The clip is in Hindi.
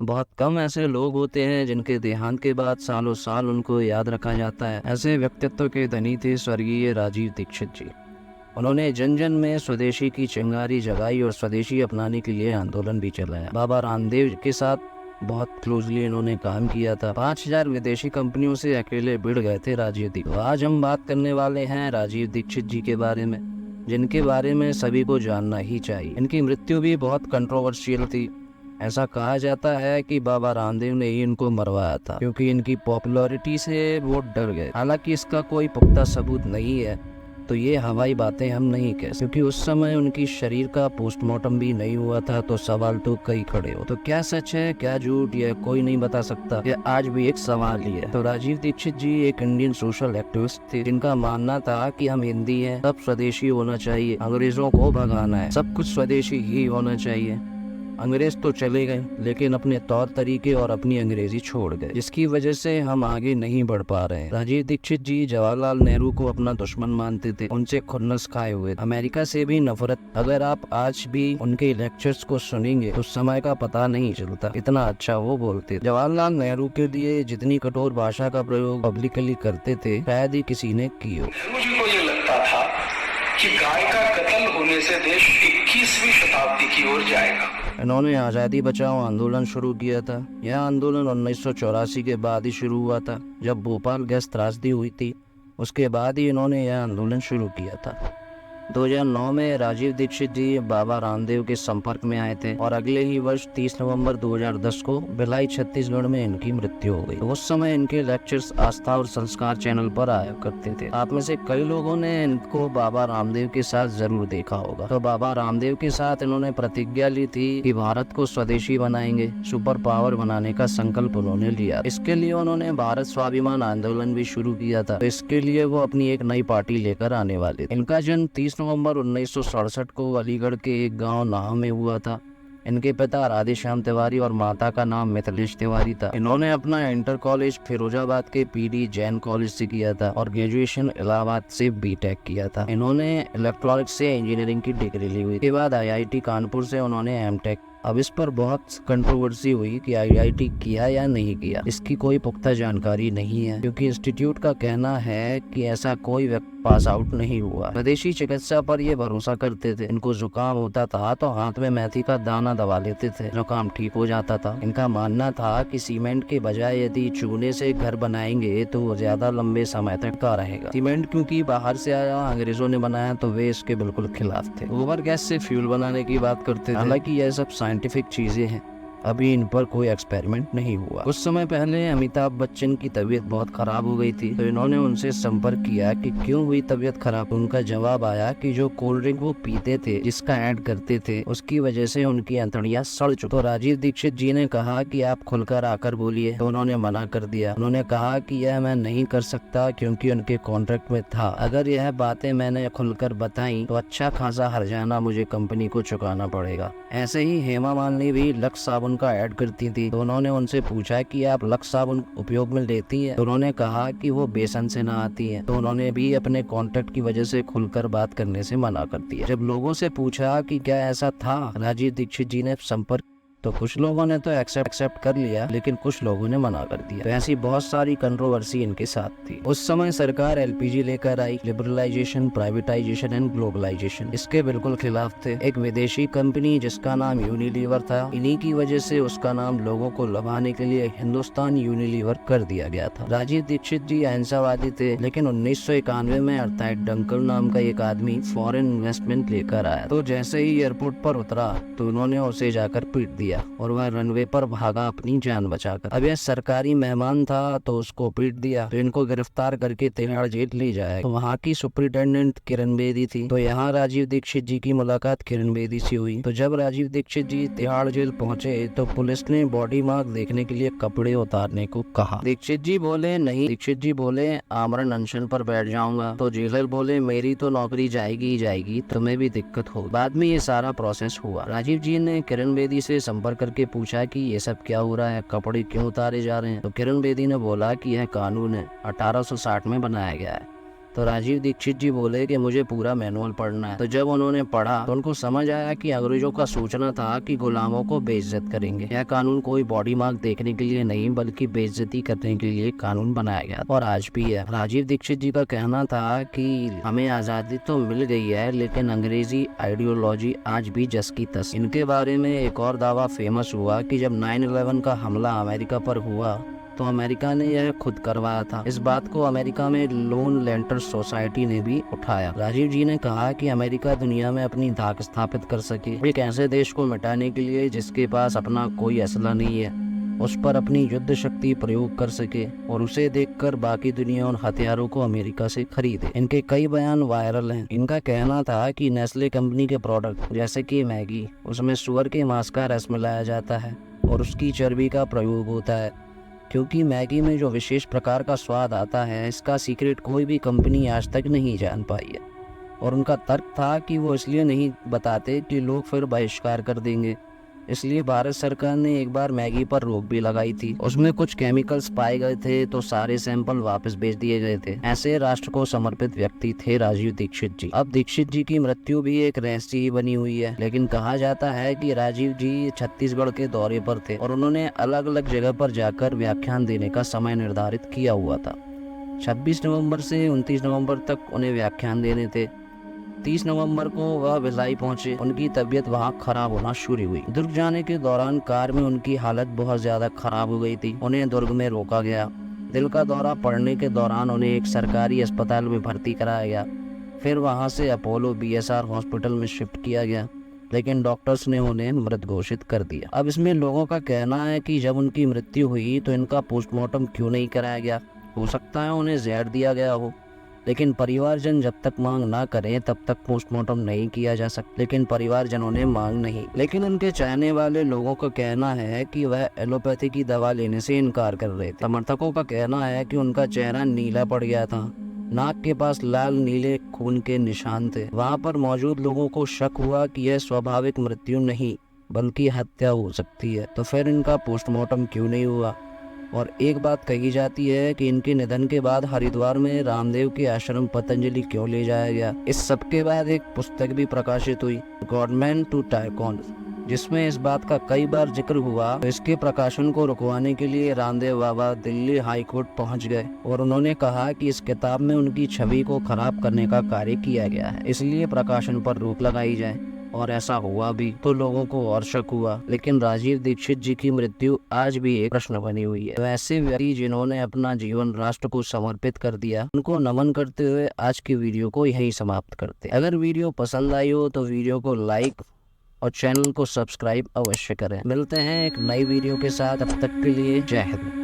बहुत कम ऐसे लोग होते हैं जिनके देहांत के बाद सालों साल उनको याद रखा जाता है। ऐसे व्यक्तित्व के धनी थे स्वर्गीय राजीव दीक्षित जी। उन्होंने जन जन में स्वदेशी की चिंगारी जगाई और स्वदेशी अपनाने के लिए आंदोलन भी चलाया। बाबा रामदेव के साथ बहुत क्लोजली इन्होंने काम किया था। 5000 विदेशी कंपनियों से अकेले भिड़ गए थे राजीव दीक्षित। तो आज हम बात करने वाले हैं राजीव दीक्षित जी के बारे में, जिनके बारे में सभी को जानना ही चाहिए। इनकी मृत्यु भी बहुत कंट्रोवर्शियल थी। ऐसा कहा जाता है कि बाबा रामदेव ने ही इनको मरवाया था, क्योंकि इनकी पॉपुलैरिटी से वो डर गए। हालांकि इसका कोई पुख्ता सबूत नहीं है, तो ये हवाई बातें हम नहीं कह सकते, क्योंकि उस समय उनकी शरीर का पोस्टमार्टम भी नहीं हुआ था। तो सवाल तो कई खड़े हो, तो क्या सच है क्या झूठ, ये कोई नहीं बता सकता। ये आज भी एक सवाल ही है। तो राजीव दीक्षित जी एक इंडियन सोशल एक्टिविस्ट थे, जिनका मानना था कि हम हिंदी हैं, सब स्वदेशी होना चाहिए, अंग्रेजों को भगाना है, सब कुछ स्वदेशी ही होना चाहिए। अंग्रेज तो चले गए, लेकिन अपने तौर तरीके और अपनी अंग्रेजी छोड़ गए, जिसकी वजह से हम आगे नहीं बढ़ पा रहे हैं। राजीव दीक्षित जी जवाहरलाल नेहरू को अपना दुश्मन मानते थे, उनसे खुन्नस खाए हुए, अमेरिका से भी नफरत। अगर आप आज भी उनके लेक्चर्स को सुनेंगे तो समय का पता नहीं चलता, इतना अच्छा वो बोलते। जवाहरलाल नेहरू के लिए जितनी कठोर भाषा का प्रयोग पब्लिकली करते थे, शायद ही किसी ने की हो। मुझे को ये लगता था कि गाय का कत्ल होने से देश 21वीं शताब्दी की ओर जाएगा। इन्होंने आज़ादी बचाओ आंदोलन शुरू किया था। यह आंदोलन 1984 के बाद ही शुरू हुआ था, जब भोपाल गैस त्रासदी हुई थी। उसके बाद ही इन्होंने यह आंदोलन शुरू किया था। 2009 में राजीव दीक्षित जी बाबा रामदेव के संपर्क में आए थे और अगले ही वर्ष 30 नवंबर 2010 को भिलाई छत्तीसगढ़ में इनकी मृत्यु हो गई। उस समय इनके लेक्चर्स आस्था और संस्कार चैनल पर आया करते थे। आप में से कई लोगों ने इनको बाबा रामदेव के साथ जरूर देखा होगा। तो बाबा रामदेव के साथ इन्होंने प्रतिज्ञा ली थी कि भारत को स्वदेशी बनाएंगे, सुपर पावर बनाने का संकल्प उन्होंने लिया। इसके लिए उन्होंने भारत स्वाभिमान आंदोलन भी शुरू किया था। तो इसके लिए वो अपनी एक नई पार्टी लेकर आने वाले थे। इनका जन्म 30 नवंबर 1967 को अलीगढ़ के एक गांव नाह में हुआ था। इनके पिता राधेश्याम तिवारी और माता का नाम मिथिलेश तिवारी था। इन्होंने अपना इंटर कॉलेज फिरोजाबाद के पीडी जैन कॉलेज से किया था और ग्रेजुएशन इलाहाबाद से बीटेक किया था। इन्होंने इलेक्ट्रॉनिक्स से इंजीनियरिंग की डिग्री ली हुई। इसके बाद आईआईटी कानपुर से उन्होंने एमटेक। अब इस पर बहुत कंट्रोवर्सी हुई कि आईआईटी किया या नहीं किया, इसकी कोई पुख्ता जानकारी नहीं है, क्योंकि इंस्टीट्यूट का कहना है कि ऐसा कोई व्यक्ति पास आउट नहीं हुआ। स्वदेशी चिकित्सा पर ये भरोसा करते थे। इनको जुकाम होता था तो हाथ में मेथी का दाना दबा लेते थे, जुकाम ठीक हो जाता था। इनका मानना था कि सीमेंट के बजाय यदि चूने से घर बनाएंगे तो वो ज्यादा लंबे समय तक का रहेगा। सीमेंट क्योंकि बाहर से आया, अंग्रेजों ने बनाया, तो वे इसके बिल्कुल खिलाफ थे। गोबर गैस से फ्यूल बनाने की बात करते थे। हालांकि यह सब साइंटिफिक चीजें हैं, अभी इन पर कोई एक्सपेरिमेंट नहीं हुआ। कुछ समय पहले अमिताभ बच्चन की तबीयत बहुत खराब हो गई थी, तो इन्होंने उनसे संपर्क किया कि क्यों हुई तबीयत खराब। उनका जवाब आया कि जो कोल्ड ड्रिंक वो पीते थे, जिसका ऐड करते थे, उसकी वजह से उनकी अंतड़ियां सड़ चुकी। तो राजीव दीक्षित जी ने कहा कि आप खुलकर आकर बोलिए, तो उन्होंने मना कर दिया। उन्होंने कहा कि यह मैं नहीं कर सकता, क्योंकि उनके कॉन्ट्रैक्ट में था, अगर यह बातें मैंने खुलकर बताई तो अच्छा खासा हर्जाना मुझे कंपनी को चुकाना पड़ेगा। ऐसे ही हेमा मालिनी भी लक्स साबुन का ऐड करती थी। तो उन्होंने उनसे पूछा कि आप लक्स साबुन उपयोग में लेती हैं, तो उन्होंने कहा कि वो बेसन से ना आती है। तो उन्होंने भी अपने कॉन्ट्रैक्ट की वजह से खुलकर बात करने से मना कर दिया। जब लोगों से पूछा कि क्या ऐसा था, राजीव दीक्षित जी ने संपर्क, तो कुछ लोगों ने तो एक्सेप्ट कर लिया, लेकिन कुछ लोगों ने मना कर दिया। तो ऐसी बहुत सारी कंट्रोवर्सी इनके साथ थी। उस समय सरकार एलपीजी लेकर आई, लिबरलाइजेशन, प्राइवेटाइजेशन एंड ग्लोबलाइजेशन, इसके बिल्कुल खिलाफ थे। एक विदेशी कंपनी जिसका नाम यूनिलीवर था, इन्हीं की वजह से उसका नाम लोगों को लुभाने के लिए हिंदुस्तान यूनिलीवर कर दिया गया था। राजीव दीक्षित जी अहिंसावादी थे, लेकिन 1991 में अर्थात डंकल नाम का एक आदमी फॉरेन इन्वेस्टमेंट लेकर आया। तो जैसे ही एयरपोर्ट पर उतरा तो उन्होंने उसे जाकर पीट दिया और वह रनवे पर भागा अपनी जान बचाकर। अब यह सरकारी मेहमान था तो उसको पीट दिया, तो इनको गिरफ्तार करके तिहाड़ जेल ले जाए। तो वहाँ की सुप्रिंटेंडेंट किरण बेदी थी। तो यहाँ राजीव दीक्षित जी की मुलाकात किरण बेदी से हुई। तो जब राजीव दीक्षित जी तिहाड़ जेल पहुंचे तो पुलिस ने बॉडी मार्क देखने के लिए कपड़े उतारने को कहा। दीक्षित जी बोले नहीं। दीक्षित जी बोले आमरण अनशन पर बैठ जाऊंगा। तो जेलर बोले मेरी तो नौकरी जाएगी ही जाएगी, तुम्हें भी दिक्कत हो। बाद में ये सारा प्रोसेस हुआ। राजीव जी ने किरण बेदी से संपर्क करके पूछा कि ये सब क्या हो रहा है, कपड़े क्यों उतारे जा रहे हैं। तो किरण बेदी ने बोला कि यह कानून है, 1860 में बनाया गया है, तो राजीव दीक्षित जी बोले कि मुझे पूरा मैनुअल पढ़ना है। तो जब उन्होंने पढ़ा तो उनको समझ आया कि अंग्रेजों का सोचना था कि गुलामों को बेइज्जत करेंगे। यह कानून कोई बॉडी मार्क देखने के लिए नहीं बल्कि बेइज्जती करने के लिए कानून बनाया गया और आज भी है। राजीव दीक्षित जी का कहना था कि हमें आज़ादी तो मिल गई है लेकिन अंग्रेजी आइडियोलॉजी आज भी जस की तस। इनके बारे में एक और दावा फेमस हुआ कि जब 9/11 का हमला अमेरिका पर हुआ तो अमेरिका ने यह खुद करवाया था। इस बात को अमेरिका में लोन लेंटर्स सोसाइटी ने भी उठाया। राजीव जी ने कहा कि अमेरिका दुनिया में अपनी धाक स्थापित कर सके, एक ऐसे देश को मिटाने के लिए जिसके पास अपना कोई असला नहीं है, उस पर अपनी युद्ध शक्ति प्रयोग कर सके और उसे देखकर बाकी दुनिया उन हथियारों को अमेरिका से खरीदे। इनके कई बयान वायरल हैं। इनका कहना था कि नेस्ले कंपनी के प्रोडक्ट जैसे कि मैगी, उसमें सुअर के मांस का रस मिलाया जाता है और उसकी चर्बी का प्रयोग होता है, क्योंकि मैगी में जो विशेष प्रकार का स्वाद आता है इसका सीक्रेट कोई भी कंपनी आज तक नहीं जान पाई है। और उनका तर्क था कि वो इसलिए नहीं बताते कि लोग फिर बहिष्कार कर देंगे, इसलिए भारत सरकार ने एक बार मैगी पर रोक भी लगाई थी। उसमें कुछ केमिकल्स पाए गए थे तो सारे सैंपल वापस भेज दिए गए थे। ऐसे राष्ट्र को समर्पित व्यक्ति थे राजीव दीक्षित जी। अब दीक्षित जी की मृत्यु भी एक रहस्य ही बनी हुई है, लेकिन कहा जाता है कि राजीव जी छत्तीसगढ़ के दौरे पर थे और उन्होंने अलग अलग जगह पर जाकर व्याख्यान देने का समय निर्धारित किया हुआ था। 26 नवंबर से 29 नवंबर तक उन्हें व्याख्यान देने थे। 30 नवंबर को वह भिलाई पहुंचे। उनकी तबीयत वहां खराब होना शुरू हुई। दुर्ग जाने के दौरान कार में उनकी हालत बहुत ज्यादा खराब हो गई थी। उन्हें दुर्ग में रोका गया। दिल का दौरा पड़ने के दौरान उन्हें एक सरकारी अस्पताल में भर्ती कराया गया। फिर वहां से अपोलो BSR हॉस्पिटल में शिफ्ट किया गया, लेकिन डॉक्टर्स ने उन्हें मृत घोषित कर दिया। अब इसमें लोगों का कहना है कि जब उनकी मृत्यु हुई तो इनका पोस्टमार्टम क्यों नहीं कराया गया। हो सकता है उन्हें जहर दिया गया हो, लेकिन परिवारजन जब तक मांग ना करें तब तक पोस्टमार्टम नहीं किया जा सकता। लेकिन परिवारजनों ने मांग नहीं। लेकिन उनके चाहने वाले लोगों का कहना है कि वह एलोपैथी की दवा लेने से इनकार कर रहे थे। समर्थकों का कहना है कि उनका चेहरा नीला पड़ गया था, नाक के पास लाल नीले खून के निशान थे। वहां पर मौजूद लोगों को शक हुआ कि यह स्वाभाविक मृत्यु नहीं बल्कि हत्या हो सकती है। तो फिर इनका पोस्टमार्टम क्यों नहीं हुआ। और एक बात कही जाती है कि इनके निधन के बाद हरिद्वार में रामदेव के आश्रम पतंजलि क्यों ले जाया गया। इस सब के बाद एक पुस्तक भी प्रकाशित हुई, गॉडमैन टू टाइकॉन, जिसमें इस बात का कई बार जिक्र हुआ। तो इसके प्रकाशन को रुकवाने के लिए रामदेव बाबा दिल्ली हाई कोर्ट पहुंच गए और उन्होंने कहा कि इस किताब में उनकी छवि को खराब करने का कार्य किया गया है, इसलिए प्रकाशन पर रोक लगाई जाए। और ऐसा हुआ भी तो लोगों को और शक हुआ। लेकिन राजीव दीक्षित जी की मृत्यु आज भी एक प्रश्न बनी हुई है। वैसे व्यक्ति जिन्होंने अपना जीवन राष्ट्र को समर्पित कर दिया, उनको नमन करते हुए आज की वीडियो को यहीं समाप्त करते। अगर वीडियो पसंद आई हो तो वीडियो को लाइक और चैनल को सब्सक्राइब अवश्य करें। मिलते हैं एक नई वीडियो के साथ, तब तक के लिए जय हिंद।